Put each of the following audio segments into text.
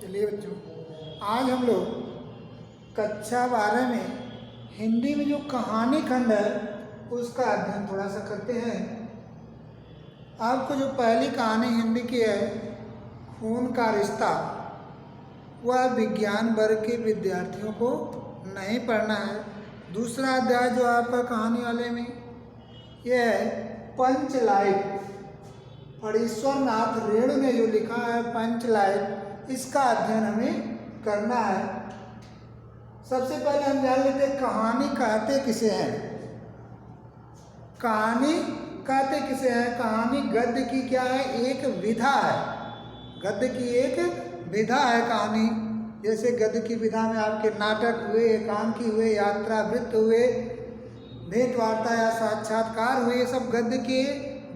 चलिए बच्चों, आज हम लोग कक्षा 12 में हिंदी में जो कहानी खंड है उसका अध्ययन थोड़ा सा करते हैं। आपको जो पहली कहानी हिंदी की है खून का रिश्ता, वह विज्ञान वर्ग के विद्यार्थियों को नहीं पढ़ना है। दूसरा अध्याय जो आपका कहानी वाले में यह है पंचलाइट। फणीश्वर नाथ रेणु ने जो लिखा है पंचलाइट, इसका अध्ययन हमें करना है। सबसे पहले हम जान लेते हैं कहानी कहते किसे हैं। कहानी कहते किसे हैं? कहानी गद्य की क्या है? एक विधा है। गद्य की एक विधा है कहानी। जैसे गद्य की विधा में आपके नाटक हुए, एकांकी हुए, यात्रा वृत्त हुए, भेंट वार्ता या साक्षात्कार हुए, ये सब गद्य की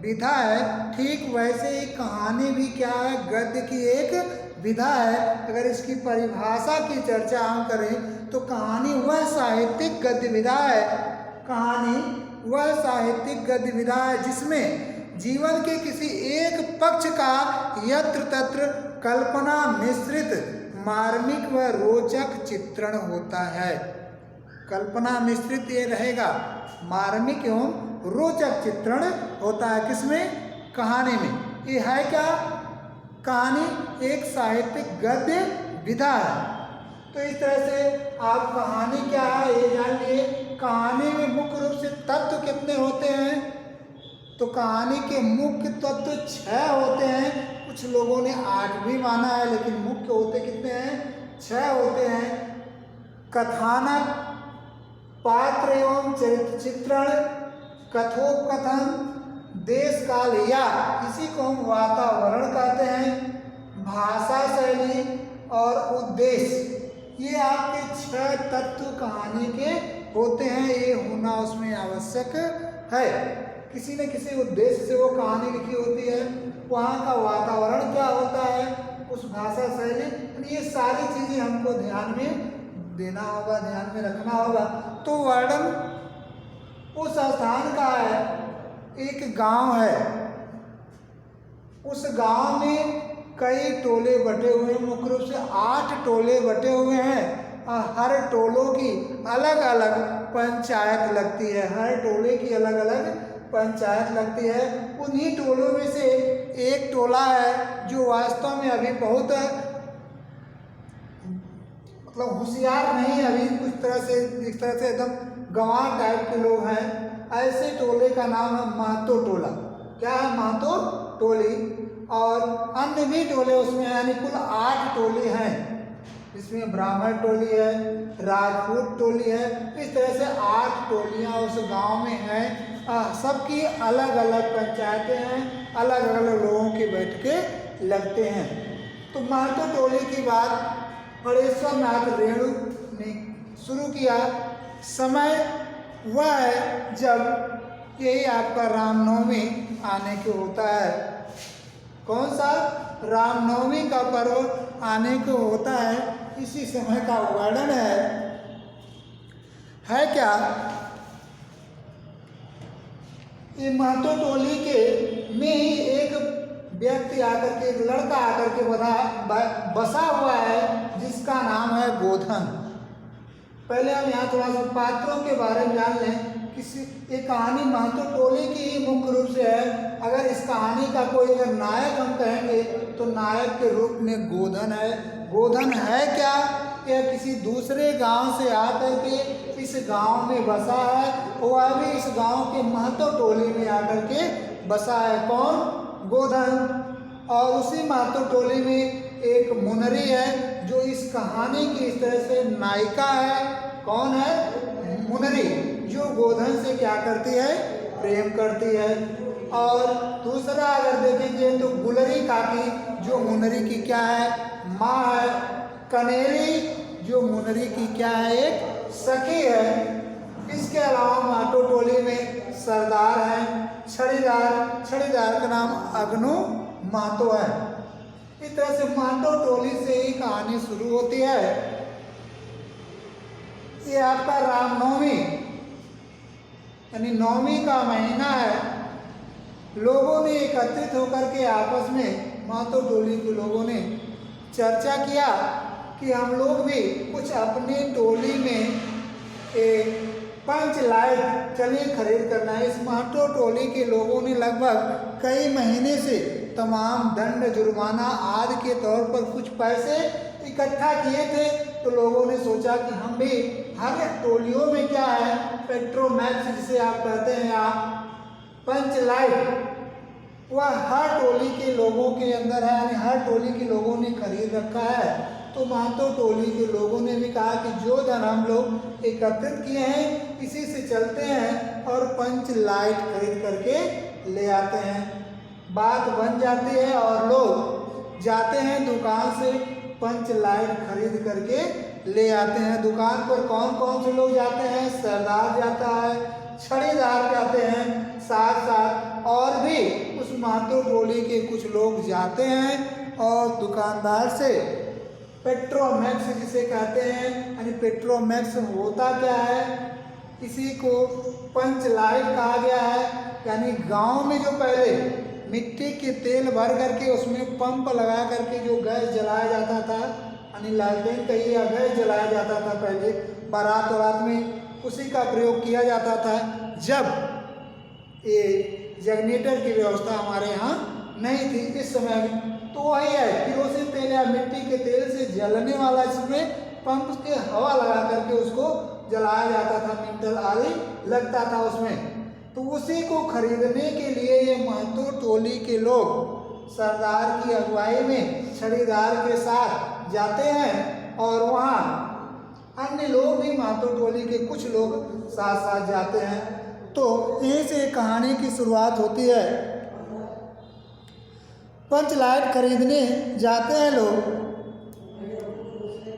विधा है। ठीक वैसे ही कहानी भी क्या है? गद्य की एक विधा है। अगर इसकी परिभाषा की चर्चा हम करें तो कहानी वह साहित्यिक गद्य विधा है। कहानी वह साहित्यिक गद्य विधा है जिसमें जीवन के किसी एक पक्ष का यत्र तत्र कल्पना मिश्रित मार्मिक व रोचक चित्रण होता है। कल्पना मिश्रित ये रहेगा, मार्मिक एवं रोचक चित्रण होता है। किसमें? कहानी में। ये है क्या? कहानी एक साहित्यिक गद्य विधा है। तो इस तरह से आप कहानी क्या है ये जान लिए। कहानी में मुख्य रूप से तत्व कितने होते हैं? तो कहानी के मुख्य तत्व 6 होते हैं। कुछ लोगों ने 8 भी माना है, लेकिन मुख्य होते कितने हैं? 6 होते हैं। कथानक, पात्र एवं चरित्र चित्रण, कथोपकथन, देश काल या इसी को हम वातावरण कहते हैं, भाषा शैली और उद्देश्य। ये आपके 6 तत्व कहानी के होते हैं। ये होना उसमें आवश्यक है। किसी न किसी उद्देश्य से वो कहानी लिखी होती है। वहाँ का वातावरण क्या होता है, उस भाषा शैली, ये सारी चीज़ें हमको ध्यान में देना होगा, ध्यान में रखना होगा। तो वर्णन उस स्थान का है। एक गांव है, उस गांव में कई टोले बटे हुए हैं। मुख्य रूप से 8 टोले बटे हुए हैं और हर टोलों की अलग अलग पंचायत लगती है। हर टोले की अलग अलग पंचायत लगती है। उन्हीं टोलों में से एक टोला है जो वास्तव में अभी बहुत मतलब होशियार नहीं है, अभी कुछ तरह से इस तरह से एकदम गंवार टाइप के लोग हैं। ऐसे टोले का नाम है महतो टोला। क्या है? महतो टोली। और अन्य भी टोले उसमें, यानी कुल 8 टोले हैं। इसमें ब्राह्मण टोली है, राजपूत टोली है। इस तरह से 8 टोलियां उस गांव में हैं। सबकी अलग अलग पंचायतें हैं, अलग अलग लोगों की बैठकें लगते हैं। तो महतो टोली की बात फणीश्वर नाथ रेणु ने शुरू किया। समय वह है जब यही आपका रामनवमी आने को होता है। कौन सा? रामनवमी का पर्व आने को होता है। इसी समय का वर्णन है क्या? ये महतो टोली के में ही एक व्यक्ति आकर के, एक लड़का आकर के बसा हुआ है जिसका नाम है गोधन। पहले हम यहाँ थोड़ा सा पात्रों के बारे में जान लें। ये कहानी महतो टोली की ही मुख्य रूप से है। अगर इस कहानी का कोई अगर नायक हम कहेंगे तो नायक के रूप में गोधन है। गोधन है क्या? यह किसी दूसरे गांव से आकर के इस गांव में बसा है। वह भी इस गांव के महतो टोली में आकर के बसा है। कौन? गोधन। और उसी महतो टोली में एक मुनरी है जो इस कहानी की इस तरह से नायिका है। कौन है? मुनरी, जो गोधन से क्या करती है? प्रेम करती है। और दूसरा अगर देखेंगे तो गुलरी काकी, जो मुनरी की क्या है? माँ है। कनेरी, जो मुनरी की क्या है? एक सखी है। इसके अलावा महतो टोली में सरदार हैं, छड़ीदार का नाम अग्नु महतो है। इस तरह से महतो टोली से ही कहानी शुरू होती है। ये आपका रामनवमी यानी नवमी का महीना है। लोगों ने एकत्रित होकर के आपस में, महतो टोली के लोगों ने चर्चा किया कि हम लोग भी कुछ अपनी टोली में एक पंच लाइट चलिए खरीद करना है। इस महतो टोली के लोगों ने लगभग कई महीने से तमाम दंड, जुर्माना आदि के तौर पर कुछ पैसे इकट्ठा किए थे। तो लोगों ने सोचा कि हम भी हर टोलियों में क्या है, पेट्रोमैक्स जिसे आप कहते हैं या पंच लाइट, वह हर टोली के लोगों के अंदर है, यानी हर टोली के लोगों ने खरीद रखा है। तो महतो टोली के लोगों ने भी कहा कि जो धन हम लोग एकत्रित किए हैं इसी से चलते हैं और पंच लाइट खरीद करके ले आते हैं। बात बन जाती है और लोग जाते हैं दुकान से पंच लाइट खरीद करके ले आते हैं। दुकान पर कौन कौन से लोग जाते हैं? सरदार जाता है, छड़ीदार जाते हैं, साथ साथ और भी उस महतो टोली के कुछ लोग जाते हैं और दुकानदार से पेट्रोमैक्स जिसे कहते हैं, यानी पेट्रोमैक्स होता क्या है, इसी को पंच लाइट कहा गया है। यानी गांव में जो पहले मिट्टी के तेल भर करके उसमें पंप लगा करके जो गैस जलाया जाता था, यानी लालटेन कहिए या गैस जलाया जाता था पहले बारात वारात में, उसी का प्रयोग किया जाता था जब ये जनरेटर की व्यवस्था हमारे यहाँ नहीं थी इस समय में। तो वही है, केरोसिन तेल या मिट्टी के तेल से जलने वाला, इसमें पंप के हवा लगा करके उसको जलाया जाता था, मिंटल आदि लगता था उसमें। तो उसी को खरीदने के लिए ये महतो टोली के लोग सरदार की अगुवाई में छड़ीदार के साथ जाते हैं और वहाँ अन्य लोग भी महतो टोली के कुछ लोग साथ साथ जाते हैं। तो यहीं से कहानी की शुरुआत होती है। पंच लाइट खरीदने जाते हैं लोग।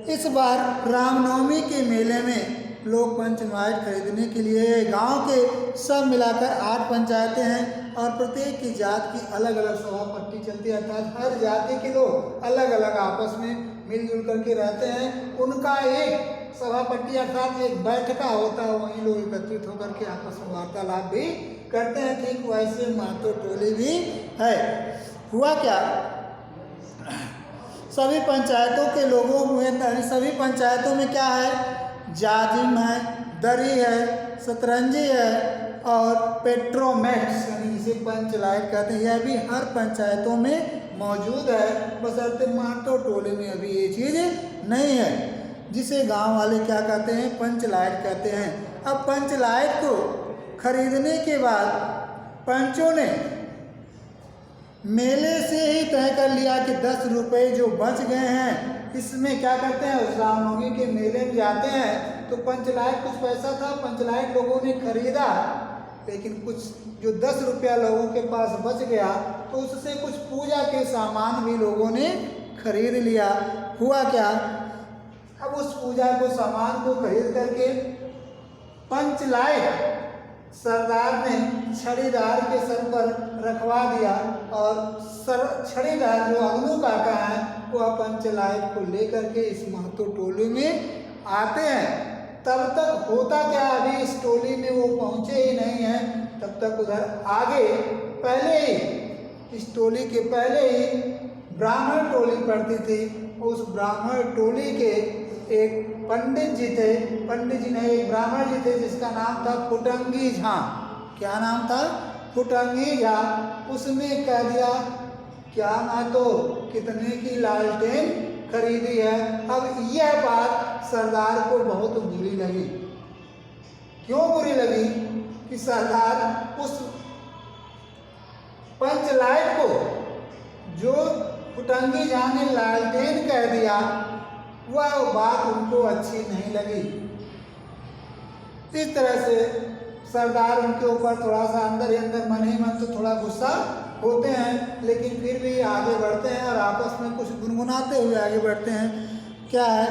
इस बार रामनवमी के मेले में लोग पंच लाइट खरीदने के लिए गांव के सब मिलाकर 8 पंचायतें हैं और प्रत्येक की जात की अलग अलग सभा पट्टी चलती है, अर्थात हर जाति के लोग अलग अलग आपस में मिलजुल करके रहते हैं। उनका एक सभा पट्टी अर्थात एक बैठका होता है, वहीं लोग एकत्रित होकर के आपस में वार्तालाप भी करते हैं। ठीक वैसे महतो टोली भी है। हुआ क्या, सभी पंचायतों के लोगों में, सभी पंचायतों में क्या है, जाजिम है, दरी है, शतरंजी है और पेट्रोमैक्स यानी जिसे पंच लाइट कहते हैं, यह भी हर पंचायतों में मौजूद है। बशर्ते महतो टोले में अभी ये चीज़ नहीं है, जिसे गांव वाले क्या कहते हैं, पंच लाइट कहते हैं। अब पंच लाइट को खरीदने के बाद पंचों ने मेले से ही तय कर लिया कि 10 रुपये जो बच गए हैं इसमें क्या करते हैं, उस रामनवमी के मेले में जाते हैं। तो पंच लाइट कुछ पैसा था, पंच लाइट लोगों ने खरीदा, लेकिन कुछ जो 10 रुपया लोगों के पास बच गया तो उससे कुछ पूजा के सामान भी लोगों ने खरीद लिया। हुआ क्या, अब उस पूजा को सामान को खरीद करके पंच लाइट सरदार ने छड़ीदार के सर पर रखवा दिया और छड़ीदार जो अगनू काका है वह पंच लाइट को लेकर के इस महतो टोली में आते हैं। तब तक होता क्या, अभी इस टोली में वो पहुँचे ही नहीं हैं, तब तक उधर आगे पहले ही इस टोली के पहले ही ब्राह्मण टोली पड़ती थी। उस ब्राह्मण टोली के एक पंडित जी थे, पंडित जी नहीं एक ब्राह्मण जी थे जिसका नाम था फुटंगी झा। क्या नाम था, फुटंगी झा। उसने कह दिया, क्या महतो कितने की लालटेन खरीदी है। अब यह बात सरदार को बहुत बुरी लगी। क्यों बुरी लगी कि सरदार उस पंच लाइट को जो फुटंगी झा ने लालटेन कह दिया वह बात उनको अच्छी नहीं लगी। इस तरह से सरदार उनके ऊपर थोड़ा सा अंदर ही अंदर मन ही मन से थोड़ा गुस्सा होते हैं, लेकिन फिर भी आगे बढ़ते हैं और आपस में कुछ गुनगुनाते हुए आगे बढ़ते हैं। क्या है,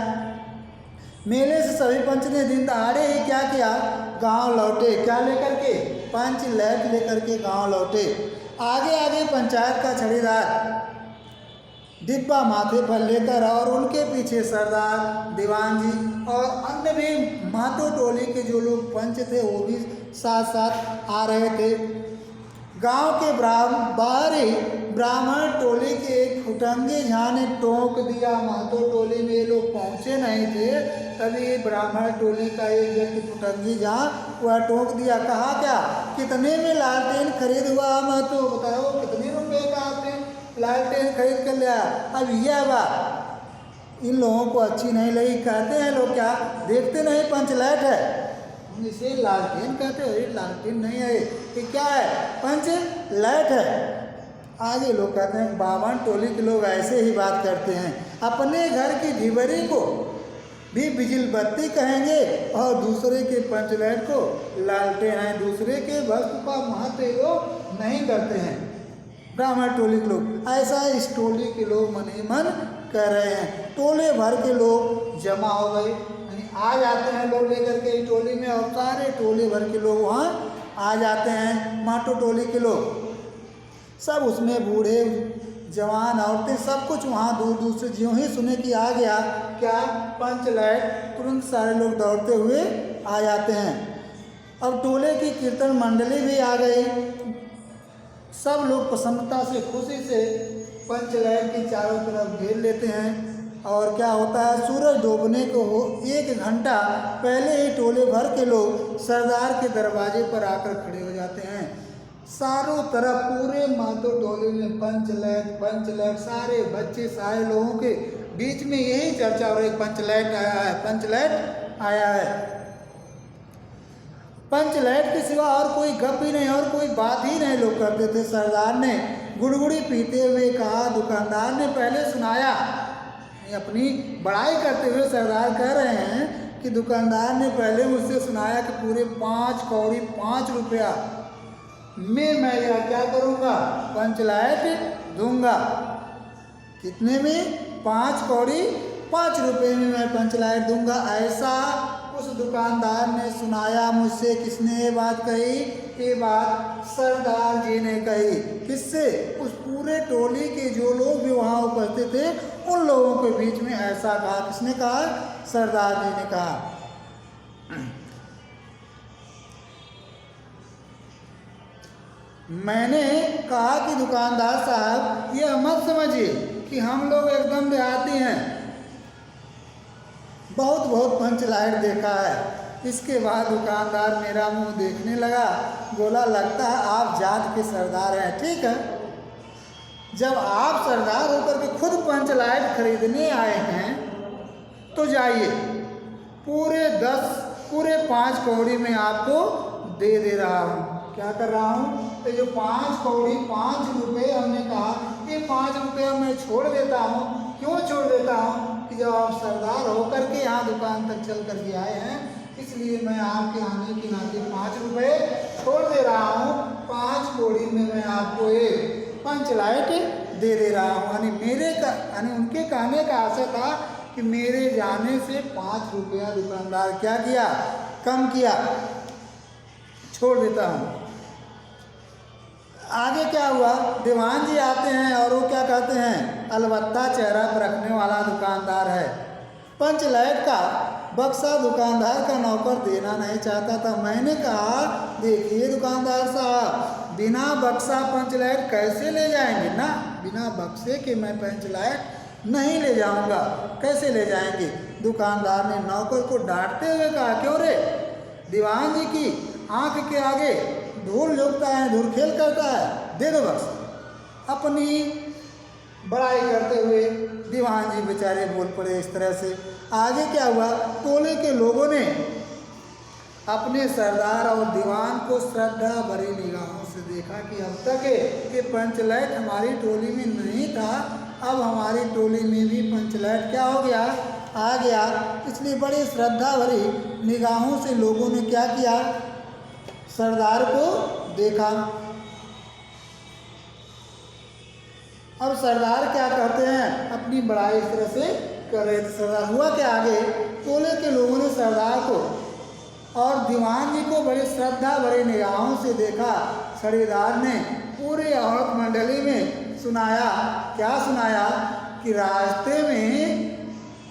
मेले से सभी पंच ने दिन दहाड़े ही क्या किया, गांव लौटे। क्या लेकर के, पंच लाइट लेकर के गांव लौटे। आगे आगे पंचायत का छड़ीदार डिब्बा माथे पर लेकर और उनके पीछे सरदार, दीवान जी और अन्य भी महतो टोली के जो लोग पंच थे वो भी साथ साथ आ रहे थे। गांव के बाहर ही ब्राह्मण टोली के एक फुटंगे झा ने टोक दिया। महतो टोली में ये लोग पहुँचे नहीं थे, तभी ब्राह्मण टोली का एक व्यक्ति फुटंगी झा वह टोक दिया। कहा क्या, कितने में लालटेन खरीद हुआ महतो, बताओ कितने रुपए का आपने लालटेन खरीद कर लिया। अब यह बात इन लोगों को अच्छी नहीं लगी। कहते हैं लोग, क्या देखते नहीं पंचलाइट है, इसे लालटेन कहते हो। ये लालटेन नहीं है, ये क्या है, पंचलाइट है। आगे लोग कहते हैं ब्राह्मण टोली के लोग ऐसे ही बात करते हैं, अपने घर की ढिबरी को भी बिजली बत्ती कहेंगे और दूसरे के पंचलाइट को लालटेन है। दूसरे के वस्तु का महत्व ये लोग नहीं करते हैं ब्राह्मण टोली के लोग। ऐसा इस टोली के लोग मन ही मन कर रहे हैं। टोले भर के लोग जमा हो गए, यानी आ जाते हैं लोग लेकर के टोली में, और सारे टोले भर के लोग वहाँ आ जाते हैं। माटो टोली के लोग सब, उसमें बूढ़े जवान औरतें सब कुछ वहाँ दूर दूर से ज्यों ही सुने कि आ गया क्या पंचलाइट, तुरंत सारे लोग दौड़ते हुए आ जाते हैं। अब टोले की कीर्तन मंडली भी आ गई। सब लोग प्रसन्नता से, खुशी से पंचलाइट की चारों तरफ घेर लेते हैं। और क्या होता है, सूरज डूबने को 1 घंटा पहले ही टोले भर के लोग सरदार के दरवाजे पर आकर खड़े हो जाते हैं। चारों तरफ पूरे महतो टोले में पंचलाइट पंचलाइट, सारे बच्चे सारे लोगों के बीच में यही चर्चा हो रही, पंचलाइट आया है, पंचलाइट आया है। पंचलाइट के सिवा और कोई गप ही नहीं और कोई बात ही नहीं लोग करते थे। सरदार ने गुड़गुड़ी पीते हुए कहा, दुकानदार ने पहले सुनाया, अपनी बड़ाई करते हुए सरदार कह रहे हैं कि दुकानदार ने पहले मुझसे सुनाया कि पूरे 5 कौड़ी 5 रुपया में मैं यह क्या करूँगा, पंचलाइट दूंगा। कितने में, 5 कौड़ी 5 रुपये में मैं पंचलाइट दूंगा। ऐसा उस दुकानदार ने सुनाया मुझसे। किसने ये बात कही, ये बात सरदार जी ने कही। किससे, उस पूरे टोली के जो लोग भी वहाँ उपस्थित थे उन लोगों के बीच में ऐसा कहा। किसने कहा, सरदार जी ने कहा। मैंने कहा कि दुकानदार साहब ये मत समझिए कि हम लोग एकदम देहाती हैं, बहुत बहुत पंचलाइट देखा है। इसके बाद दुकानदार मेरा मुंह देखने लगा, बोला लगता है आप जात के सरदार हैं। ठीक है, जब आप सरदार होकर के खुद पंचलाइट खरीदने आए हैं तो जाइए, पूरे 5 कौड़ी में आपको दे रहा हूँ। क्या कर रहा हूँ, तो जो 5 कौड़ी 5 रुपये हमने कहा, ये 5 रुपये मैं छोड़ देता हूँ। क्यों छोड़ देता हूँ कि जब आप सरदार होकर के यहाँ दुकान तक चल कर के आए हैं, इसलिए मैं आपके आने के नाते 5 रुपये छोड़ दे रहा हूँ। 5 कौड़ी में मैं आपको एक पंचलाइट दे रहा हूँ। यानी उनके कहने का आशा था कि मेरे जाने से 5 रुपया दुकानदार क्या किया, कम किया, छोड़ देता हूँ। आगे क्या हुआ, दीवान जी आते हैं और वो क्या कहते हैं, अलबत्ता चेहरा पर रखने वाला दुकानदार है। पंचलाइट का बक्सा दुकानदार का नौकर देना नहीं चाहता था। मैंने कहा देखिए दुकानदार साहब, बिना बक्सा पंचलाइट कैसे ले जाएंगे ना, बिना बक्से के मैं पंचलाइट नहीं ले जाऊंगा, कैसे ले जाएंगे। दुकानदार ने नौकर को डांटते हुए कहा, क्यों रे, दीवान जी की आंख के आगे धूल झोंकता है, धूलखेल करता है, दे दो बस। अपनी बड़ाई करते हुए दीवान जी बेचारे बोल पड़े इस तरह से। आगे क्या हुआ, टोले के लोगों ने अपने सरदार और दीवान को श्रद्धा भरी निगाहों से देखा कि अब तक ये पंचलाइट हमारी टोली में नहीं था, अब हमारी टोली में भी पंचलाइट क्या हो गया, आ गया। इसलिए बड़ी श्रद्धा भरी निगाहों से लोगों ने क्या किया, सरदार को देखा। अब सरदार क्या कहते हैं, अपनी बड़ाई इस तरह से कर रहे थे। सरदार हुआ क्या, आगे टोले के लोगों ने सरदार को और दीवान जी को बड़ी श्रद्धा भरी निगाहों से देखा। सरदार ने पूरे औरत मंडली में सुनाया, क्या सुनाया कि रास्ते में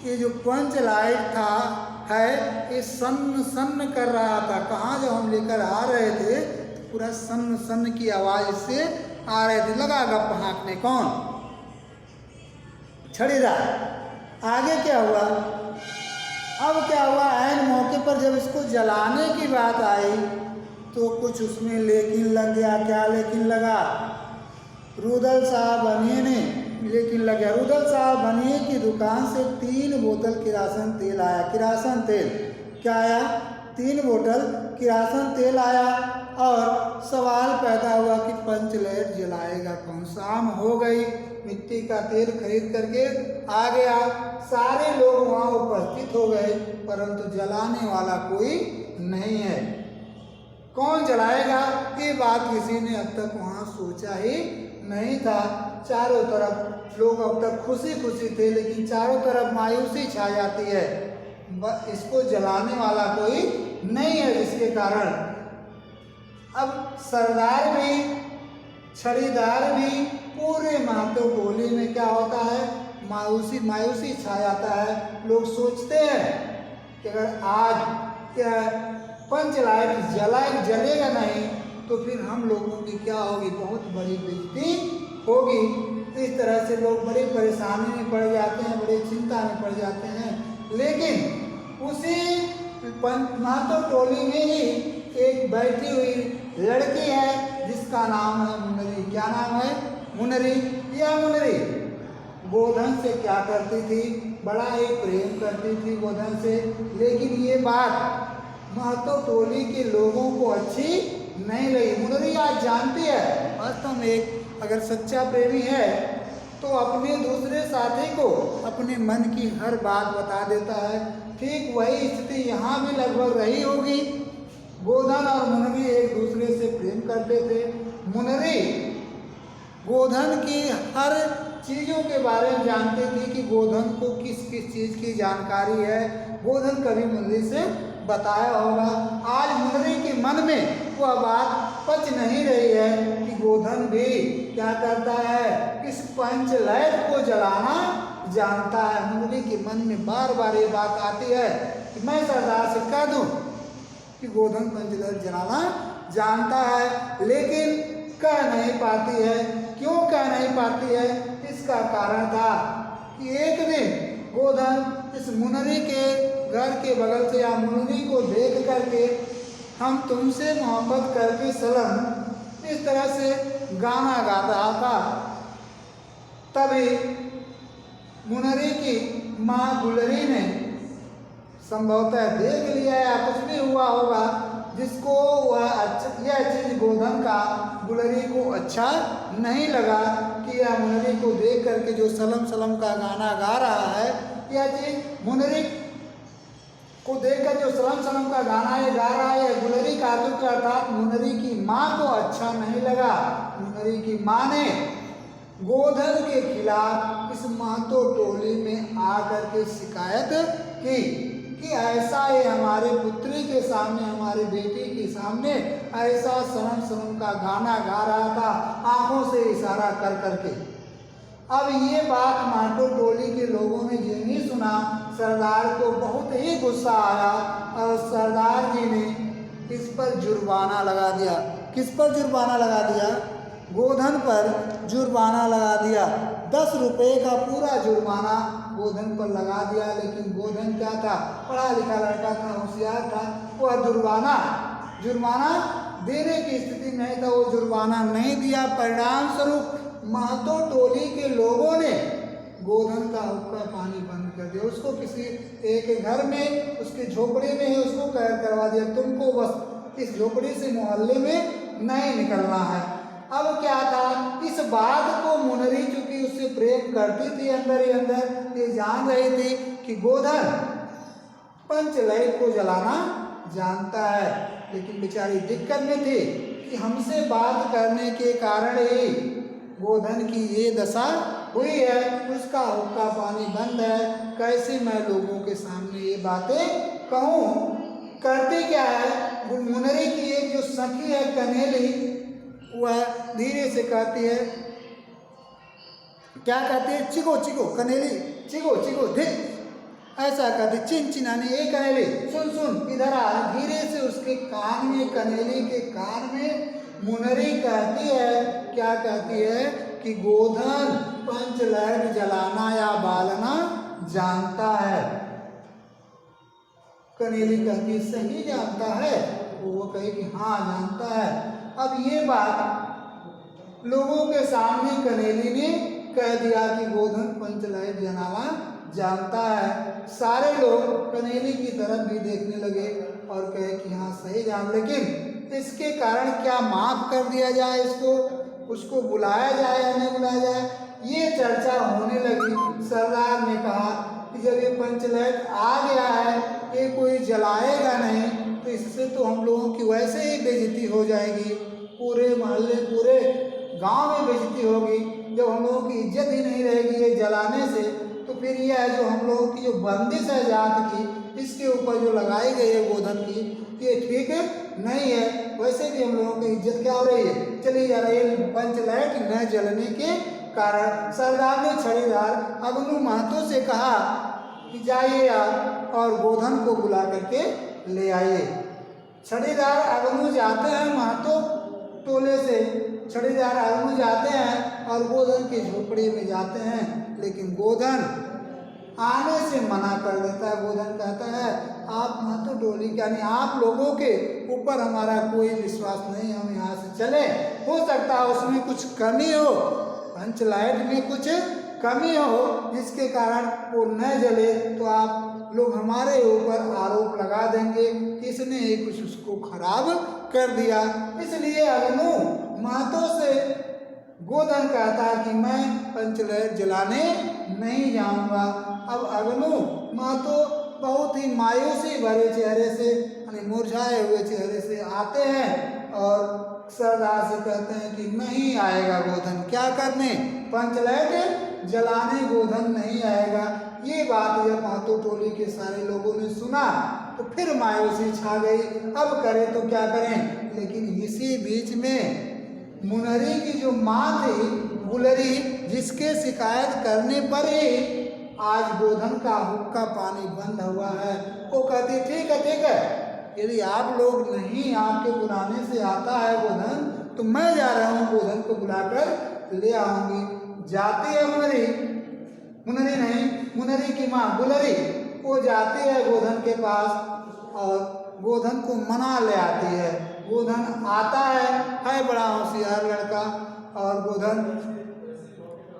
ये जो पंचलाइट था है, ये सन्न सन्न कर रहा था। कहाँ जब हम लेकर आ रहे थे तो पूरा सन्न सन्न की आवाज़ से आ रहे थे, लगा गप हाँकने। कौन? छड़ीदार। आगे क्या हुआ? अब क्या हुआ, ऐन मौके पर जब इसको जलाने की बात आई तो कुछ उसमें लेकिन लग गया। क्या लेकिन लगा? रुदल साहब बनिए ने लेकिन लग गया। रुदल साहब बनिए की दुकान से 3 बोतल किरासन तेल आया। किरासन तेल क्या आया? 3 बोतल किरासन तेल आया। और सवाल पैदा हुआ कि पंचलाइट जलाएगा कौन? शाम हो गई, मिट्टी का तेल खरीद करके आ गया, सारे लोग वहाँ उपस्थित हो गए, परंतु जलाने वाला कोई नहीं है। कौन जलाएगा? ये बात किसी ने अब तक वहाँ सोचा ही नहीं था। चारों तरफ लोग अब तक खुशी खुशी थे, लेकिन चारों तरफ मायूसी छा जाती है। इसको जलाने वाला कोई नहीं है, जिसके कारण अब सरदार भी, छड़ीदार भी, पूरे महतो टोली में क्या होता है? मायूसी छा जाता है। लोग सोचते हैं कि अगर आज क्या पंचलाइट जलेगा नहीं तो फिर हम लोगों की क्या होगी? बहुत बड़ी बेइज्जती होगी। इस तरह से लोग बड़ी परेशानी में पड़ जाते हैं, बड़ी चिंता में पड़ जाते हैं। लेकिन उसी महतो टोली में ही एक बैठी हुई लड़की है जिसका नाम है मुनरी। क्या नाम है? मुनरी। यह मुनरी गोधन से क्या करती थी? बड़ा ही प्रेम करती थी गोधन से। लेकिन ये बात महतो टोली के लोगों को अच्छी नहीं लगी। मुनरी आज जानती है, वास्तव में एक अगर सच्चा प्रेमी है तो अपने दूसरे साथी को अपने मन की हर बात बता देता है। ठीक वही स्थिति यहाँ भी लगभग रही होगी। गोधन और मुनरी एक दूसरे से प्रेम करते थे। मुनरी गोधन की हर चीज़ों के बारे में जानती थी कि गोधन को किस किस चीज़ की जानकारी है। गोधन कभी मुनरी से बताया होगा। आज मुनरी के मन में वह बात पच नहीं रही है कि गोधन भी क्या करता है? इस पंचलाइट को जलाना जानता है। मुनरी के मन में बार बार ये बात आती है कि मैं सरदार से कह दूं कि गोधन पंचलाइट जलाना जानता है, लेकिन कह नहीं पाती है। क्यों कह नहीं पाती है? इसका कारण था कि एक दिन गोधन इस मुनरी के घर के बगल से या मुनरी को देख करके हम तुमसे मोहब्बत करके सनम इस तरह से गाना गा रहा था। तभी मुनरी की माँ गुलरी ने संभवतः देख लिया या कुछ भी हुआ होगा, जिसको यह चीज़ गोधन का गुलरी को अच्छा नहीं लगा कि यह मुनरी को देख करके जो सलम सलम का गाना गा रहा है, यह चीज़ मुनरी को देखकर जो सलम सलम का गाना ये गा रहा है गुलरी का, अर्थात मुनरी की माँ को अच्छा नहीं लगा। मुनरी की माँ ने गोधन के खिलाफ इस महतो टोली में आकर के शिकायत की कि ऐसा ये हमारे पुत्री के सामने, हमारी बेटी के सामने ऐसा सनम सनम का गाना गा रहा था, आंखों से इशारा कर करके। अब ये बात महतो टोली के लोगों ने ये नहीं सुना, सरदार को बहुत ही गुस्सा आया और सरदार जी ने इस पर जुर्माना लगा दिया। किस पर जुर्माना लगा दिया? गोधन पर जुर्माना लगा दिया। 10 रुपये का पूरा जुर्माना गोधन पर लगा दिया। लेकिन गोधन क्या था? पढ़ा लिखा लड़का था, होशियार था। वह जुर्माना देने की स्थिति नहीं था, वो जुर्माना नहीं दिया। परिणाम स्वरूप महतो टोली के लोगों ने गोधन का हुक्का पानी बंद कर दिया। उसको किसी एक घर में, उसके झोपड़ी में ही उसको कैद करवा दिया, तुमको बस इस झोपड़ी से मोहल्ले में नहीं निकलना है। अब क्या था, इस बात को मुनरी चूंकि उससे प्रेम करती थी, अंदर ही अंदर ये जान रही थी कि गोधन पंचलाइट को जलाना जानता है, लेकिन बेचारी दिक्कत में थी कि हमसे बात करने के कारण ही गोधन की ये दशा हुई है, उसका हुक्का पानी बंद है, कैसे मैं लोगों के सामने ये बातें कहूँ। करती क्या है, मुनरी की एक जो सखी है कनेली, वह धीरे से कहती है, क्या कहती है? Chico Chico Kaneli, Chico Chico धिक, ऐसा कहती चिनाने, ए कनेली सुन सुन इधर आ। धीरे से उसके कान में, कनेली के कान में मुनरी कहती है, क्या कहती है कि गोधन पंचलैट जलाना या बालना जानता है। कनेली कहती सही जानता है, वो कहे कि हाँ जानता है। अब ये बात लोगों के सामने कनेली ने कह दिया कि गोधन पंचलैट जलाना जानता है। सारे लोग कनेली की तरफ भी देखने लगे और कहे कि हाँ सही जान, लेकिन इसके कारण क्या माफ कर दिया जाए इसको, उसको बुलाया जाए या नहीं बुलाया जाए, ये चर्चा होने लगी। सरदार ने कहा कि जब ये पंचलैट आ गया है, ये कोई जलाएगा नहीं तो इससे तो हम लोगों की वैसे ही बेइज्जती हो जाएगी, पूरे मोहल्ले पूरे गांव में बेइज्जती होगी। जब हम लोगों की इज्जत ही नहीं रहेगी ये जलाने से, तो फिर यह है जो हम लोगों की जो बंदिश है जात की, इसके ऊपर जो लगाई गई है गोधन की, ये ठीक नहीं है। वैसे भी हम लोगों की इज्जत क्या हो रही है, चली जा रही है पंचलैट न जलने के कारण। सरदार ने छड़ीदार अगनू महतो से कहा कि जाइए आप और गोधन को बुला करके ले आइए। छड़ीदार अगनू जाते हैं महतो टोले से, छड़ीदार अगनू जाते हैं और गोधन की झोपड़ी में जाते हैं, लेकिन गोधन आने से मना कर देता है। गोधन कहता है आप महतो टोली यानी आप लोगों के ऊपर हमारा कोई विश्वास नहीं, हम यहाँ से चले, हो सकता है उसमें कुछ कमी हो, पंचलैट में कुछ कमी हो जिसके कारण वो न जले, तो आप लोग हमारे ऊपर आरोप लगा देंगे कि इसने ही कुछ उसको खराब कर दिया। इसलिए अगनू महतो से गोधन कहता है कि मैं पंचलैट जलाने नहीं जाऊंगा। अब अगनू महतो बहुत ही मायूसी भरे चेहरे से यानी मुरझाए हुए चेहरे से आते हैं और सरदार से कहते हैं कि नहीं आएगा गोधन, क्या करने, पंचलैट जलाने गोधन नहीं आएगा। ये बात जब महतो टोली के सारे लोगों ने सुना तो फिर मायूसी छा गई, अब करें तो क्या करें। लेकिन इसी बीच में मुनरी की जो माँ थी गुलरी, जिसके शिकायत करने पर ही आज गोधन का हुक्का पानी बंद हुआ है, वो कहती ठीक है, यदि आप लोग नहीं, आपके बुलाने से आता है गोधन, तो मैं जा रहा हूँ गोधन को बुलाकर ले आऊंगी। जाती है मुनरी की माँ गुलरी, वो जाती है गोधन के पास और गोधन को मना ले आती है। गोधन आता है बड़ा होशियार लड़का, और गोधन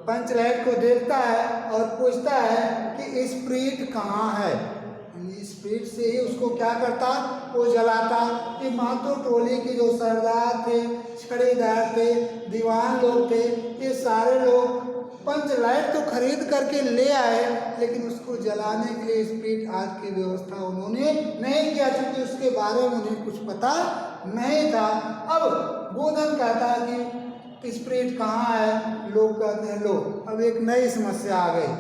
पंचलैट को देखता है और पूछता है कि स्प्रीट कहाँ है। स्प्रीट से ही उसको क्या करता, वो जलाता। ये महतो टोली के जो सरदार थे, छड़ीदार थे, दीवान लोग थे, ये सारे लोग पंचलैट तो खरीद करके ले आए, लेकिन उसको जलाने के लिए स्प्रीट आग की व्यवस्था उन्होंने नहीं किया, क्योंकि उसके बारे में उन्हें कुछ पता नहीं था। अब गोधन कहता है कि स्प्रीट कहाँ है, लोग कहते हैं लो अब एक नई समस्या आ गई,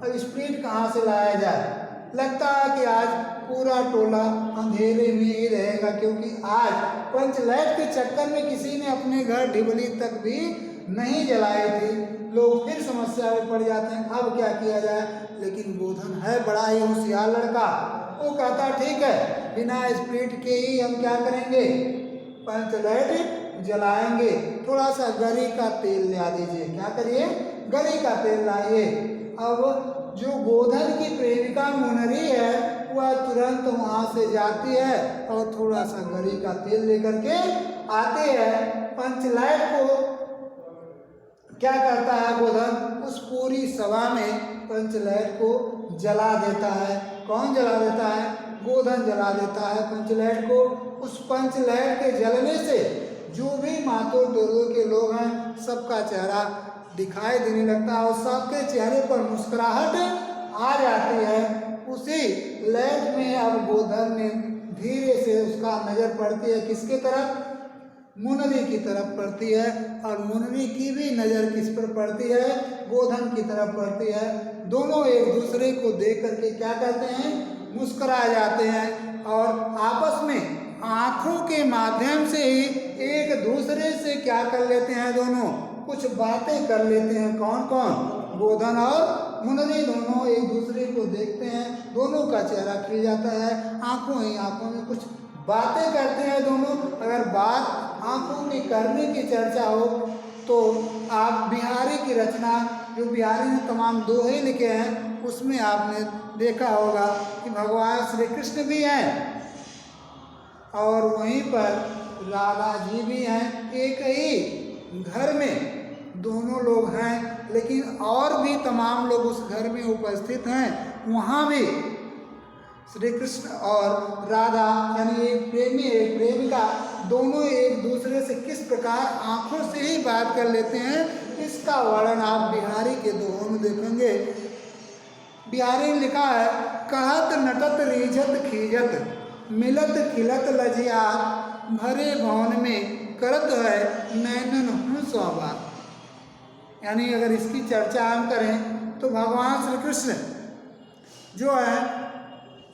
अब स्प्रीट कहाँ से लाया जाए। लगता है कि आज पूरा टोला अंधेरे में ही रहेगा, क्योंकि आज पंचलैट के चक्कर में किसी ने अपने घर ढिबली तक भी नहीं जलाए थे। लोग फिर समस्या में पड़ जाते हैं, अब क्या किया जाए। लेकिन गोधन है बड़ा ही होशियार लड़का, वो कहता ठीक है, बिना स्प्रीट के ही हम क्या करेंगे, पंचलैट जलाएंगे। थोड़ा सा गरी का तेल ले आ दीजिए, क्या करिए, गरी का तेल लाइए। अब जो गोधन की प्रेमिका मुनरी है वह तुरंत वहाँ से जाती है और थोड़ा सा गरी का तेल लेकर के आते हैं। पंचलैट को क्या करता है गोधन, उस पूरी सभा में पंचलैट को जला देता है। कौन जला देता है, गोधन जला देता है पंचलैट को। उस पंचलैट के जलने से जो भी महतो टोले के लोग हैं सबका चेहरा दिखाई देने लगता है और सबके चेहरे पर मुस्कुराहट आ जाती है। उसी लैट में अब गोधन ने धीरे से उसका नज़र पड़ती है किसके तरफ, मुनरी की तरफ पड़ती है, और मुनरी की भी नज़र किस पर पड़ती है, गोधन की तरफ पड़ती है। दोनों एक दूसरे को देख करके क्या कहते हैं, मुस्कुरा जाते हैं और आपस में आँखों के माध्यम से ही एक दूसरे से क्या कर लेते हैं, दोनों कुछ बातें कर लेते हैं। कौन कौन, गोधन और मुनरी दोनों एक दूसरे को देखते हैं, दोनों का चेहरा खिल जाता है, आंखों ही आंखों में कुछ बातें करते हैं दोनों। अगर बात आंखों की करने की चर्चा हो तो आप बिहारी की रचना, जो बिहारी ने तमाम दोहे लिखे हैं, उसमें आपने देखा होगा कि भगवान श्री कृष्ण भी हैं और वहीं पर राधा जी भी हैं। एक ही घर में दोनों लोग हैं, लेकिन और भी तमाम लोग उस घर में उपस्थित हैं। वहाँ भी श्री कृष्ण और राधा यानी एक प्रेमी एक प्रेमिका दोनों एक दूसरे से किस प्रकार आंखों से ही बात कर लेते हैं, इसका वर्णन आप बिहारी के दोहों में देखेंगे। बिहारी ने लिखा है, कहत नटत रीझत खीजत मिलत खिलत लजियात भरे भवन में करत है नैनन हूँ स्वाभात। यानी अगर इसकी चर्चा हम करें तो भगवान श्री कृष्ण जो है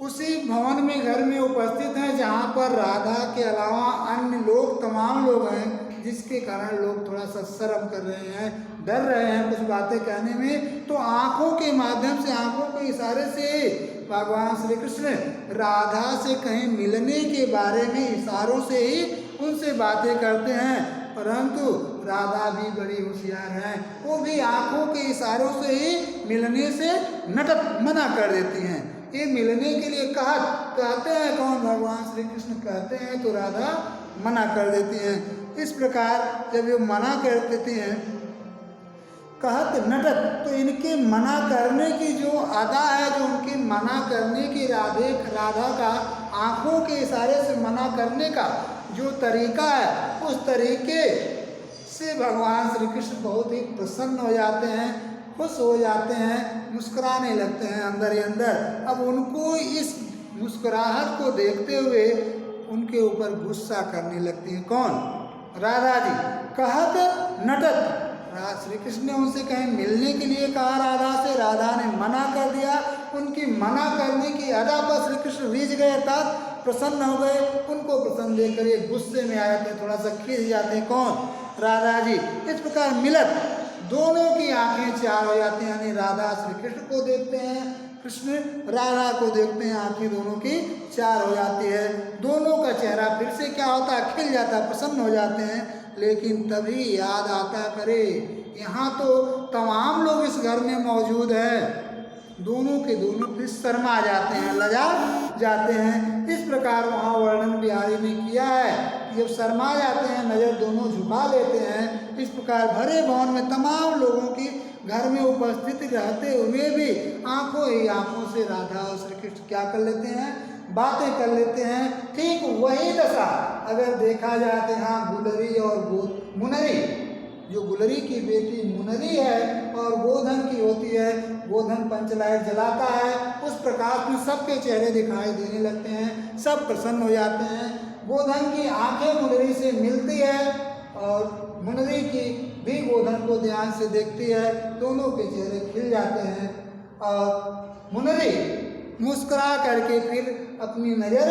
उसी भवन में घर में उपस्थित हैं जहाँ पर राधा के अलावा अन्य लोग तमाम लोग हैं, जिसके कारण लोग थोड़ा सा शर्म कर रहे हैं, डर रहे हैं कुछ बातें कहने में। तो आंखों के माध्यम से, आंखों के इशारे से भगवान श्री कृष्ण राधा से कहीं मिलने के बारे में इशारों से ही उनसे बातें करते हैं। परंतु राधा भी बड़ी होशियार हैं, वो भी आंखों के इशारों से ही मिलने से नटक मना कर देती हैं। ये मिलने के लिए कहते हैं कौन? भगवान श्री कृष्ण कहते हैं तो राधा मना कर देती हैं। इस प्रकार जब ये मना कर देती हैं कहत नटक, तो इनके मना करने की जो अदा है, जो उनके मना करने की राधा का आंखों के इशारे से मना करने का जो तरीका है, उस तरीके से भगवान श्री कृष्ण बहुत ही प्रसन्न हो जाते हैं, खुश हो जाते हैं, मुस्कुराने लगते हैं अंदर ही अंदर। अब उनको इस मुस्कुराहट को देखते हुए उनके ऊपर गुस्सा करने लगती हैं। कौन? राधा जी। कहत नटत, श्री कृष्ण ने उनसे कहीं मिलने के लिए कहा राधा से, राधा ने मना कर दिया। उनकी मना करने की अदा पर श्री कृष्ण रीझ गए, अर्थात प्रसन्न हो गए। उनको प्रसन्न देखकर ये गुस्से में आ जाते हैं, थोड़ा सा खींच जाते हैं। कौन? राधा जी। इस प्रकार मिलत, दोनों की आंखें चार हो जाती हैं, यानी राधा श्री कृष्ण को देखते हैं, कृष्ण राधा को देखते हैं, आंखें दोनों की चार हो जाती है। दोनों का चेहरा फिर से क्या होता है? खिल जाता है, प्रसन्न हो जाते हैं। लेकिन तभी याद आता करे यहाँ तो तमाम लोग इस घर में मौजूद हैं। दोनों के दोनों फिर शर्मा जाते हैं, लजा जाते हैं। इस प्रकार वहाँ वर्णन बिहारी ने किया है, जब शर्मा जाते हैं, नज़र दोनों झुका लेते हैं। इस प्रकार भरे भवन में तमाम लोगों की घर में उपस्थित रहते हुए भी आंखों ही आंखों से राधा और श्री कृष्ण क्या कर लेते हैं? बातें कर लेते हैं। ठीक वही दशा अगर देखा जाए तो यहाँ गुलरी और मुनरी, जो गुलरी की बेटी मुनरी है और गोधन की होती है, गोधन पंचलाइट जलाता है, उस प्रकाश में सबके चेहरे दिखाई देने लगते हैं, सब प्रसन्न हो जाते हैं। गोधन की आंखें मुनरी से मिलती है और मुनरी की भी गोधन को ध्यान से देखती है, दोनों के चेहरे खिल जाते हैं और मुनरी मुस्कुरा करके फिर अपनी नज़र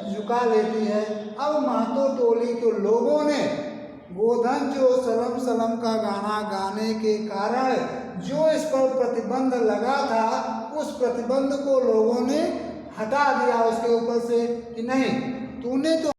झुका लेती है। अब महतो टोली के लोगों ने गोधन जो सलम सलम का गाना गाने के कारण जो इस पर प्रतिबंध लगा था, उस प्रतिबंध को लोगों ने हटा दिया उसके ऊपर से कि नहीं, तूने तो